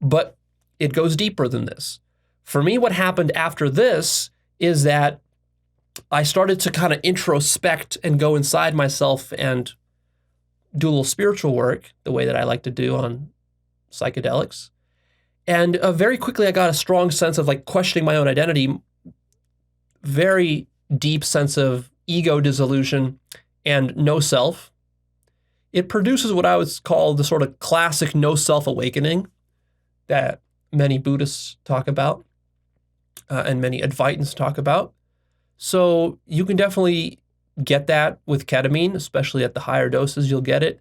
But it goes deeper than this. For me, what happened after this is that I started to kind of introspect and go inside myself and do a little spiritual work, the way that I like to do on psychedelics. And very quickly, I got a strong sense of like questioning my own identity, very deep sense of ego dissolution and no self. It produces what I would call the sort of classic no self awakening that many Buddhists talk about and many Advaitins talk about. So you can definitely get that with ketamine, especially at the higher doses, you'll get it.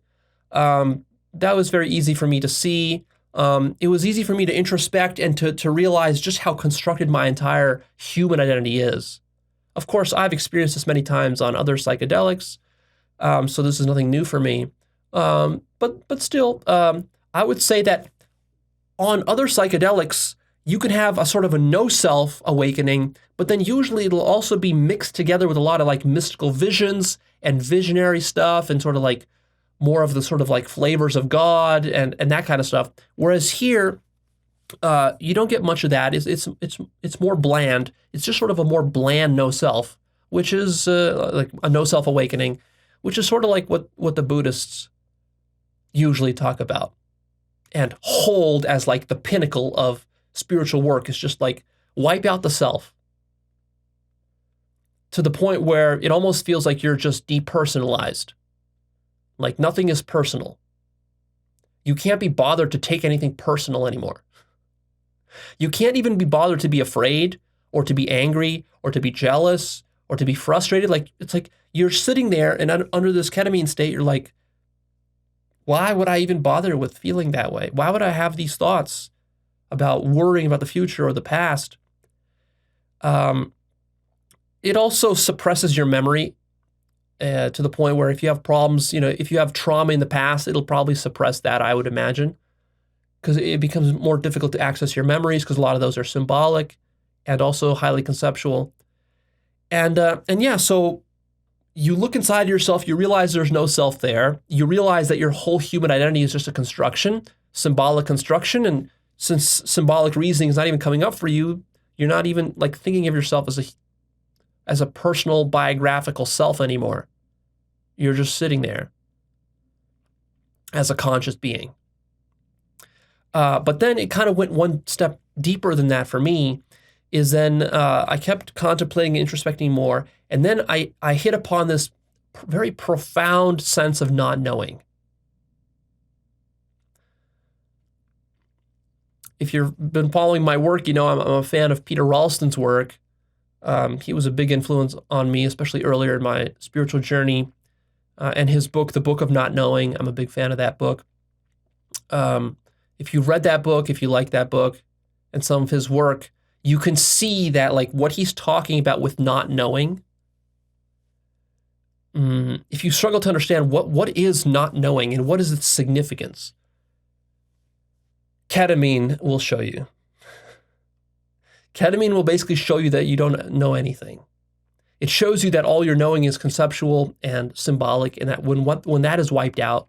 That was very easy for me to see. It was easy for me to introspect and to realize just how constructed my entire human identity is. Of course, I've experienced this many times on other psychedelics, so this is nothing new for me. But still, I would say that on other psychedelics, you can have a sort of a no-self awakening, but then usually it'll also be mixed together with a lot of like mystical visions and visionary stuff and sort of like more of the sort of like flavors of God and that kind of stuff. Whereas here, you don't get much of that. It's more bland. It's just sort of a more bland no-self, which is like a no-self awakening, which is sort of like what the Buddhists usually talk about and hold as like the pinnacle of spiritual work, is just like wipe out the self to the point where it almost feels like you're just depersonalized. Like nothing is personal. You can't be bothered to take anything personal anymore. You can't even be bothered to be afraid or to be angry or to be jealous or to be frustrated. Like it's like you're sitting there and under this ketamine state, you're like, why would I even bother with feeling that way? Why would I have these thoughts about worrying about the future or the past? It also suppresses your memory to the point where if you have problems, if you have trauma in the past, it'll probably suppress that, I would imagine, because it becomes more difficult to access your memories because a lot of those are symbolic and also highly conceptual. And yeah, so you look inside yourself, you realize there's no self there. You realize that your whole human identity is just a construction, symbolic construction. And since symbolic reasoning is not even coming up for you, you're not even like thinking of yourself as a personal biographical self anymore. You're just sitting there as a conscious being. But then it kind of went one step deeper than that for me, is then I kept contemplating and introspecting more. And then I hit upon this very profound sense of not knowing. If you've been following my work, I'm a fan of Peter Ralston's work. He was a big influence on me, especially earlier in my spiritual journey. And his book, The Book of Not Knowing, I'm a big fan of that book. If you've read that book, if you like that book and some of his work, you can see that like what he's talking about with not knowing. If you struggle to understand what is not knowing and what is its significance, ketamine will show you. Ketamine will basically show you that you don't know anything. It shows you that all you're knowing is conceptual and symbolic, and that when that is wiped out,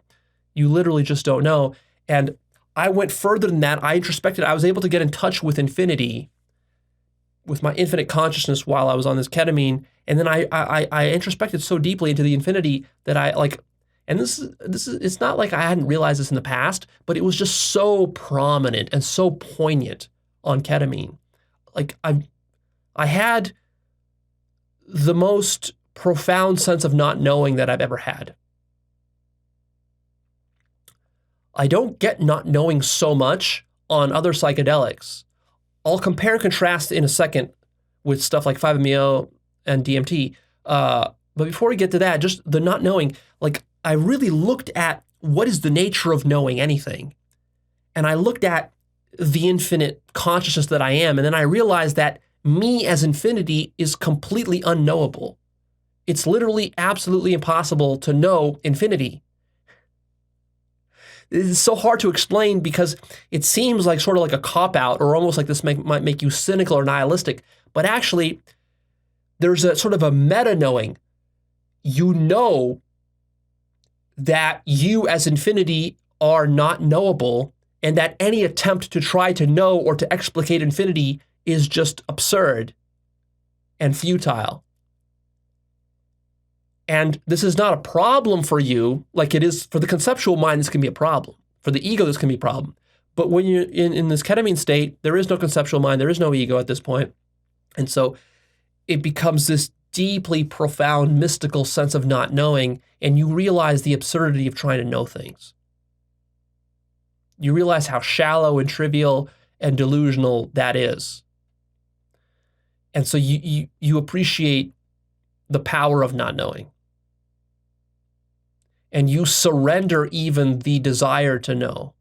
you literally just don't know. And I went further than that. I introspected. I was able to get in touch with infinity, with my infinite consciousness while I was on this ketamine. And then I introspected so deeply into the infinity that I like, and this is it's not like I hadn't realized this in the past, but it was just so prominent and so poignant on ketamine. Like I had the most profound sense of not knowing that I've ever had. I don't get not knowing so much on other psychedelics. I'll compare and contrast in a second with stuff like 5-MeO and DMT. But before we get to that, just the not knowing, like I really looked at what is the nature of knowing anything. And I looked at the infinite consciousness that I am. And then I realized that me as infinity is completely unknowable. It's literally absolutely impossible to know infinity. It's so hard to explain because it seems like sort of like a cop-out or almost like this might make you cynical or nihilistic. But actually, there's a sort of a meta-knowing. You know that you as infinity are not knowable, and that any attempt to try to know or to explicate infinity is just absurd and futile. And this is not a problem for you, like it is for the conceptual mind. This can be a problem. For the ego, this can be a problem. But when you're in this ketamine state, there is no conceptual mind, there is no ego at this point. And so it becomes this deeply profound, mystical sense of not knowing, and you realize the absurdity of trying to know things. You realize how shallow and trivial and delusional that is. And so you appreciate the power of not knowing. And you surrender even the desire to know.